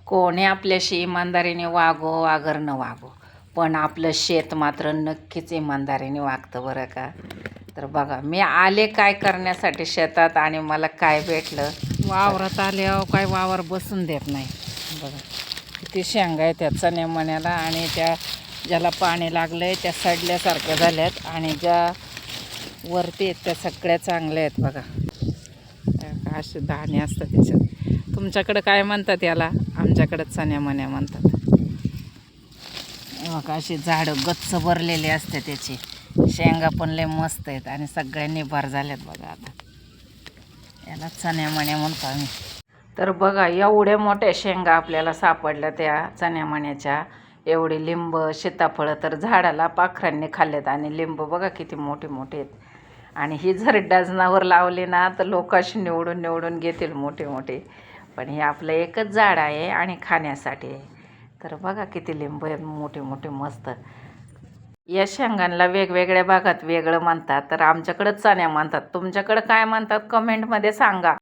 कोणी आपल्याशी इमानदारीने वागो अगर न वागो, पण आपलं शेत मात्र नक्कीच इमानदारीने वागतं बरं का. तर बघा मी आले काय करण्यासाठी शेतात आणि मला काय भेटलं. वावरात आले काय वावर बसून देत नाही. बघा किती शेंगा आहेत त्या चण्यामण्याला, आणि त्या ज्याला पाणी लागलं आहे त्या सडल्यासारख्या झाल्यात, आणि ज्या वरती आहेत त्या सगळ्या चांगल्या आहेत. बघा असे दाणे असतात त्याच्यात. तुमच्याकडं काय म्हणतात याला? आमच्याकडं चण्यामण्या म्हणतात. बघा अशी झाडं गच्च भरलेले असते त्याची. शेंगा पण लय मस्त आहेत आणि सगळ्यांनी भर झाल्यात. बघा आता याला चण्यामण्या म्हणतो आम्ही. तर बघा एवढ्या मोठ्या शेंगा आपल्याला सापडल्या त्या चण्यामण्याच्या. एवढी लिंब सीताफळं तर झाडाला पाखरांनी खाल्लेत, आणि लिंब बघा किती मोठे मोठे आहेत. आणि ही जर डझनावर लावली ना तर लोक अशी निवडून निवडून घेतील मोठे मोठे, पण हे आपलं एकच झाड आहे आणि खाण्यासाठी आहे. तर बघा किती लिंब आहेत मोठे मोठे मस्त. या शेंगांना वेगवेगळ्या भागात वेगळं म्हणतात, तर आमच्याकडं चण्या म्हणतात. तुमच्याकडं काय म्हणतात कमेंटमध्ये सांगा.